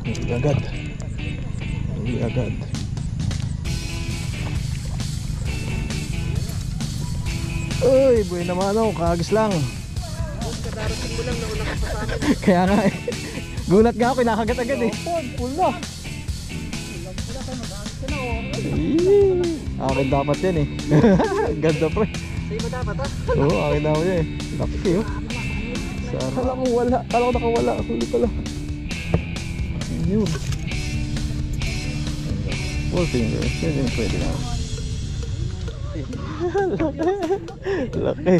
Hindi agad. Hindi agad. Uy, buhay naman ako, kahagis lang. Kadarating mo lang, nauna ka pa sa amin. Kaya nga eh. Gulat nga ako, kinakagat agad eh. Pula. Pula ka, nag-aagis ka na oh. Akin dapat yan eh. Ganda pre. Sa'yo ba dapat ha? Oo, akin dapat yan eh. Laki oh. Sarap. Kala ko wala. Kala ko nakawala. Huli pala. Yun. Full finger. Yun yung pwede na. Laki.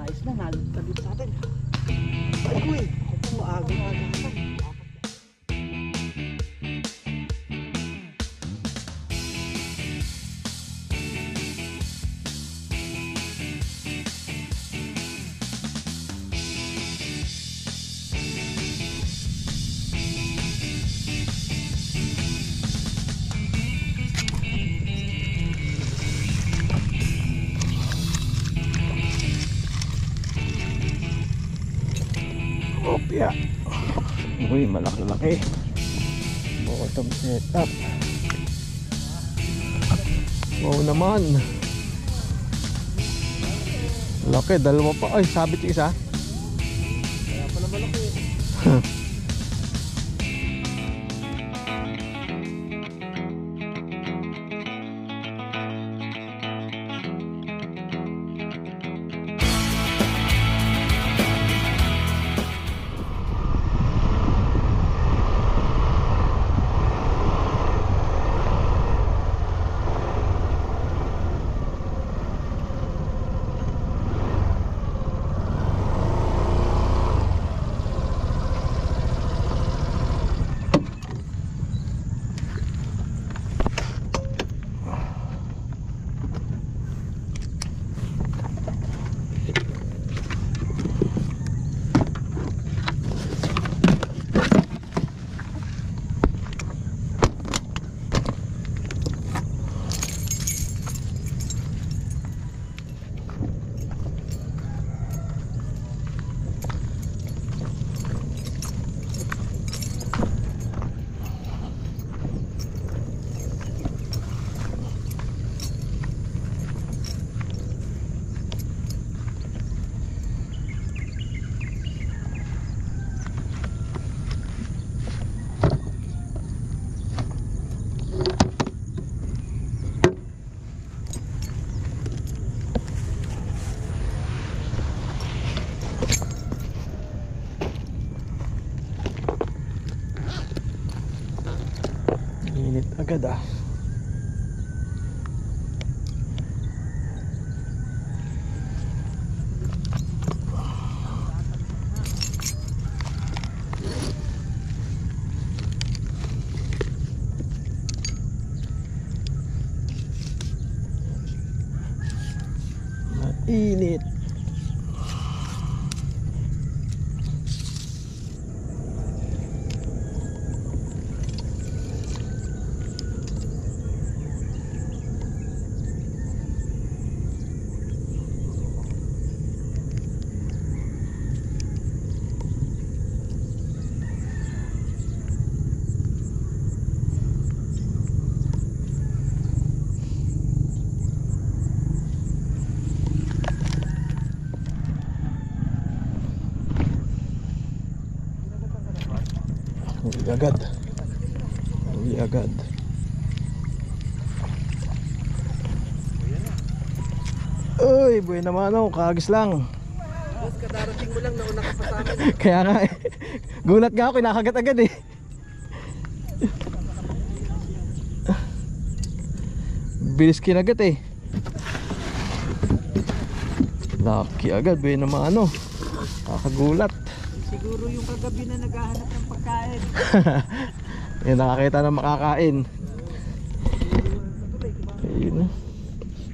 Ayos na, nalagtabit sa atin. Ay ko eh. Ako maaga-aga ka. Opya. Uy, malaki-laki. Bottom setup. Wow naman. Laki, dalawa pa. Ay, sabit yung isa. Kaya pala malaki eh. Init agad ah. Mainit. Hindi agad. Hindi agad. Uy, buhay naman ako, kahagis lang. Boss, kadarating mo lang, nauna ka pa sa amin. Kaya nga eh. Gulat nga ako, kinakagat agad eh. Bilis kinagat eh. Lucky agad, buhay naman ano. Kakagulat. Siguro yung kagabi na naghahanap ng pagkain. Yan, nakakita na makakain. Ayun.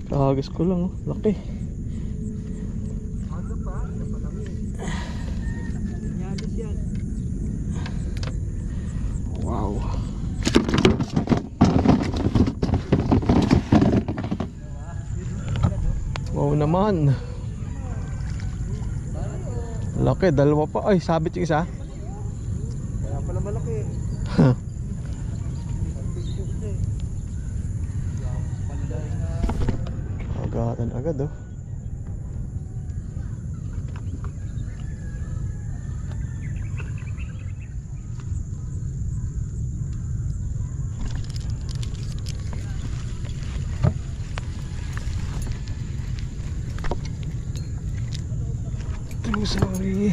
Kahagis ko lang, laki. Aga pa, isa pa lang eh. Pinyalis yan. Wow. Wow naman. Laki, dalawa pa. Ay, sabit yung isa. Kaya pala malaki. Agatan agad oh. Sorry.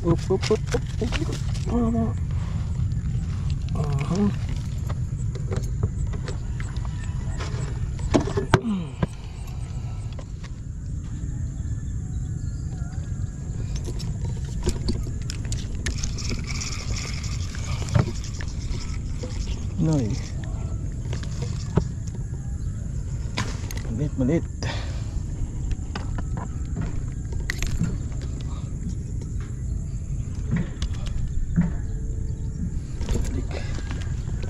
Up. Noy. Malit.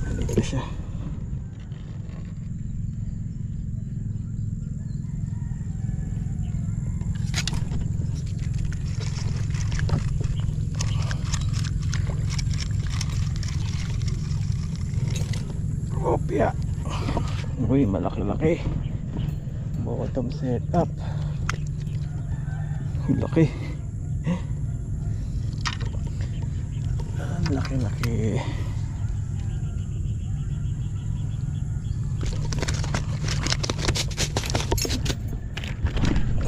Balik na siya. Opya. Uy, malaki-laki. Bottom setup. Laki. Laki-laki.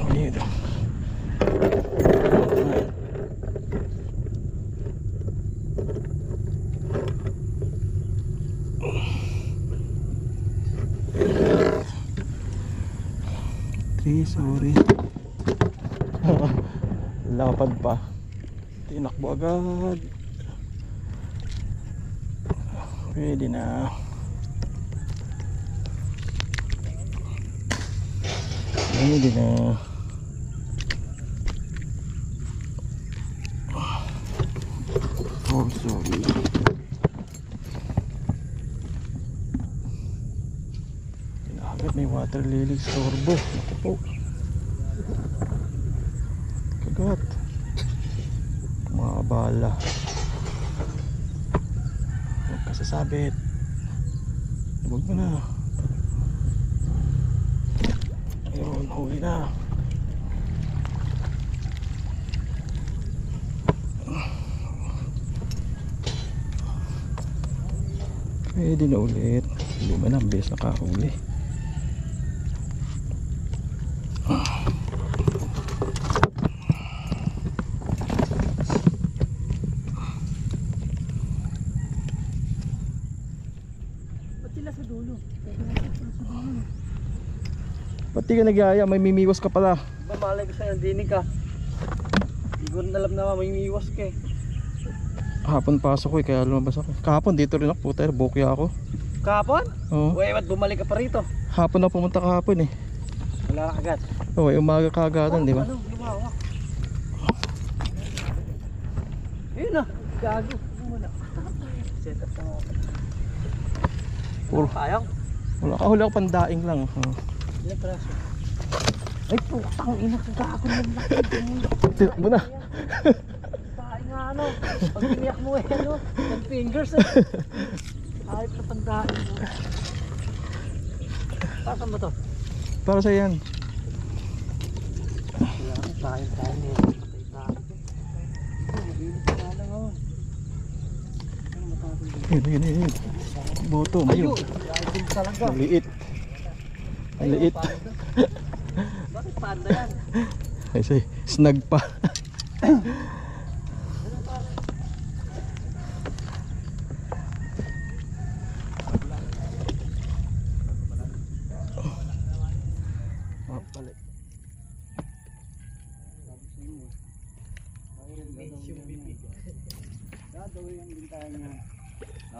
Dito. Sorry. Lapad pa. Tinakbo agad. Pwede na. Pwede na. Oh, sorry. Agad may water lily storbo. Oh. Kagat. Mga bala. Huwag ka sasabit. Huwag mo na. Ayun, huli na. Pwede na ulit. Hindi man ang best nakahuli. Pati ka nagyaya, may mimiwas ka pala. Malay ko sa'yo, dinig ka. Hindi ko rin alam na may miwas ka eh. Kahapon pasok ko eh, kaya lumabas ako. Kahapon dito rin ako, puta, bukya ako. Kahapon? Oo. Uy, ba't bumalik ka pa rito? Hapon na pumunta kahapon eh. Wala ka agad. Oo, umaga kaagatan, di ba? Ano, lumawak. Ayun na, gago. Set up na. Puro. Payang? Wala, kahuli ako pandaing lang. Ilang praso? Ay, putang ina ka gago ng laki. Tinakbo na. Pahay nga ano, pag biniyak mo eh ano, 10 fingers eh. Hayop na pandain mo. Pasan mo to? Para sa yan. Tayo niya. Patay tayo. Mabilis na lang ako. Yun. Boto, mayo. Ayun talaga. Maliit. Maliit. Bakit panda yan? Ay, say, snag pa.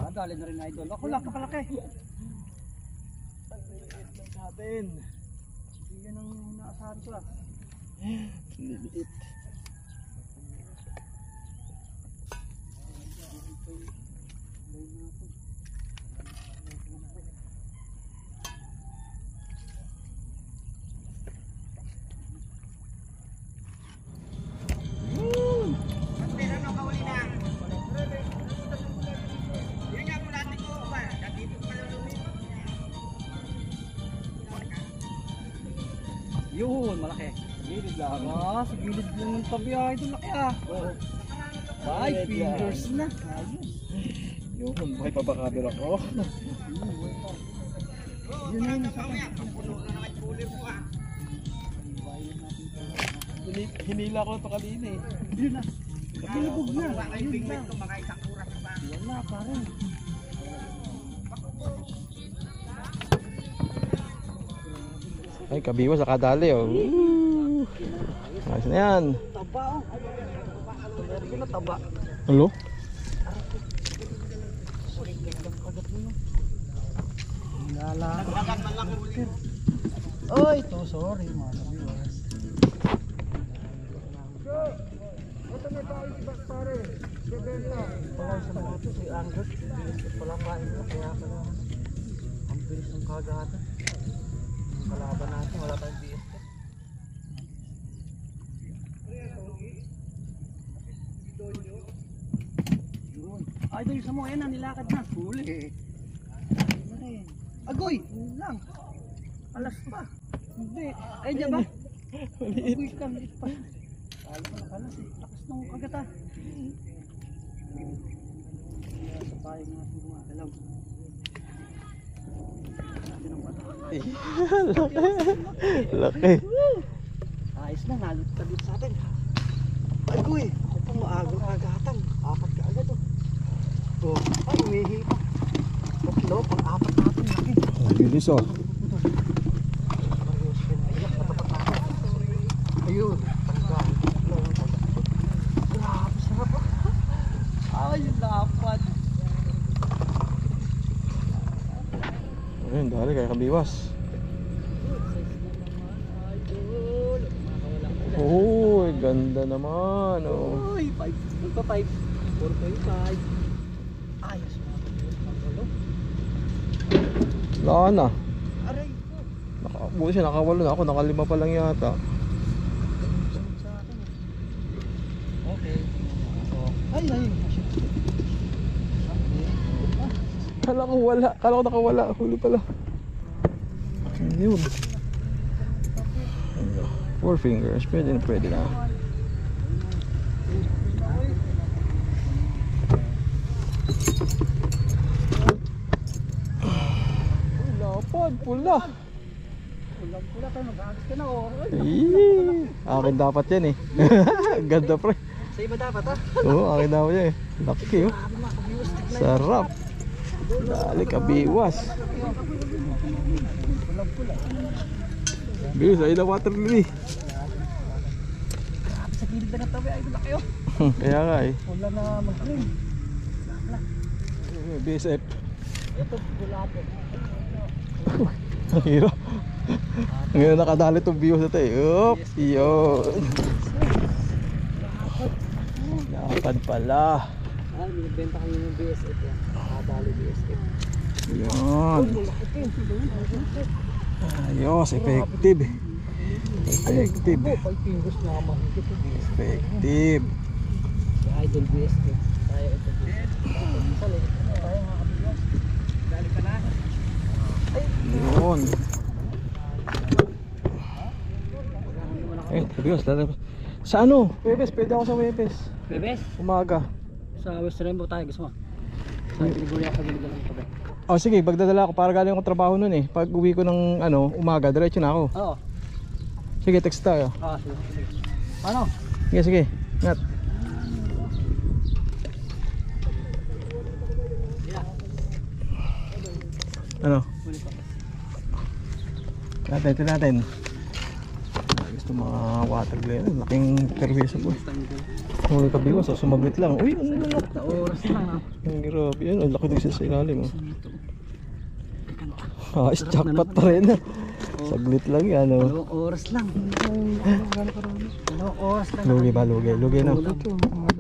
Dali na rin idol. Ako lang pakalaki. Natin. Yan ang naasahan ko lang. Liliit. Yun, malaki. Gilid lang. Ah, sa gilid lang ng tabi ay ito laki ah. Oo. 5 fingers na. Ayos. Yun, may pabakabil ako. Yun na yun. Hinila ko ito kanina eh. Yun na. Kilabog na. Ayun na. Wala parang. Ay, kabiwas sa kadali oh. Ayos na yan. Taba oh. Meron na taba. Hello? Lala. Oh, ito sorry mga viewers. Ito may tayo si pare. Bebenta. Wala sa mga ito si Angus. Wala kain na kaya pala. Ang bilis ng kagatan. Kalaban natin, wala tayong BS. Ay, doon sa mo, yan na, nilakad na. Huli. Agoy! Yun lang. Alas pa. Hindi. Ay, diyan ba? Agoy ka, liit pa. Alam ko nakalas eh. Lakas ng kagata. Sa tayo nga ito mga kalaw. Laki. Ayos na, nalit ka dito sa atin. Agoy! Ako pa maagang kagatan. Apat ka agad oh. Oh, ay, umihi pa. Tatlo, pang-apat natin laki. Ang bilis oh. Ayun. Grabe, sarap ah. Ay, lapad. Ayun, dali kaya kabiwas. Oh, ganda naman oh. Uy, 5. Ito 5. 4.5. Ayos mga pagkalo. Wala na. Aray ko. Buti siya, nakawalo na ako, nakalima pa lang yata. Sa akin. Okay. Ay, ay. Kala ko wala, kala ko nakawala, huli pala. Yun. 4 fingers, pwede na, pwede na. Lapad, pula. Pulang-pula tayo, mag-agos ka na oh. Akin dapat yan eh. Ganda pre. Sa iba dapat ha? Oo, akin dapat yan eh. Laki oh. Sarap. Dali kabiwas. Bilis, ayun na water lily. Grabe sa gilid na ng tabi, ay laki oh. Kaya nga eh. Wala na mag-clean. BSF. Ito, bulate. Ang hirap. Ngayon nakadali itong views na ito eh. Oop, yun. Lapad pala. Ah, binibenta kayo ng BSF yan. Nakadali BSF. Yun. Ayos, effective. Effective. 5 fingers na mahigit ito. Effective. Idol BSF. Tayo ito BSF. Sali. Tayo mga kabigas. Dali ka na. Yun. Eh, kabigas. Sa ano? Webes, pwede ako sa Webes. Bebes? Umaga. Sa West Rainbow tayo, gusto mo? Sa Piniguria sa gilid ng tabi. Oh sige, magdadala ako para galing ako trabaho nun eh. Pag uwi ko ng ano, umaga, diretso na ako. Oo. Sige, text tayo. Ah, sige. Ano? Sige, sige. Ingat. Ano? Ito natin. Gusto mga water glare. Laking perwisyo po. Huli kabiwas, so sumaglit lang. Uy, ano lang. Sa oras lang ha. Ang grabe yan. Ang laki din siya sa ilalim. Ah, jackpot pa rin. Saglit lang yan. Oh. 2 oras lang. 2 oras lang. Lugi ba? Lugi. Lugi na.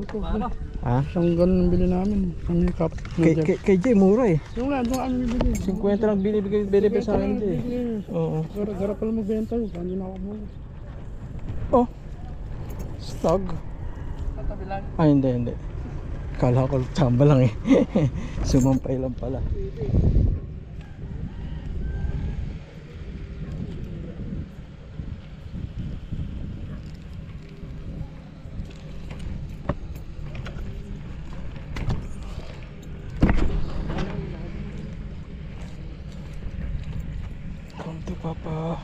Paano? Ha? Isang ganun bili namin. Ang cup. Kay Jay, mura eh. Yung nga, doon ano bili. 50 lang binibigay sa akin Jay. Oo. Gara pala magbenta yun. Hindi na ako muli. Oh. Stag. Ah, hindi. Kala ko tsamba lang eh. Sumampay lang pala. dito, Papa.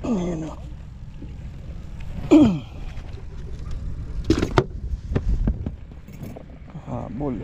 Ayan o. Habol.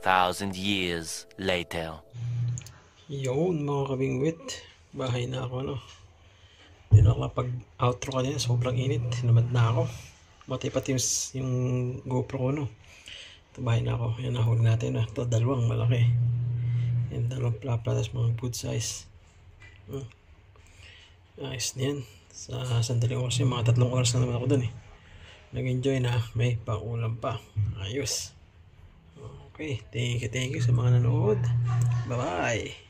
Thousand years later. Yun mga kabingwit, bahay na ako no. Hindi na ako pag-outro kanina, sobrang init, hinamad na ako. Matay pati yung GoPro ko no. Ito bahay na ako, yan nahuli natin no. Ito dalawang malaki. Yan dalawang plaplatas mga good size. Ayos na yan. Sa sandaling oras yung mga 3 oras na naman ako dun eh. Nag-enjoy na, may pang-ulam pa. Ayos. Okay, thank you sa mga nanood. Bye-bye.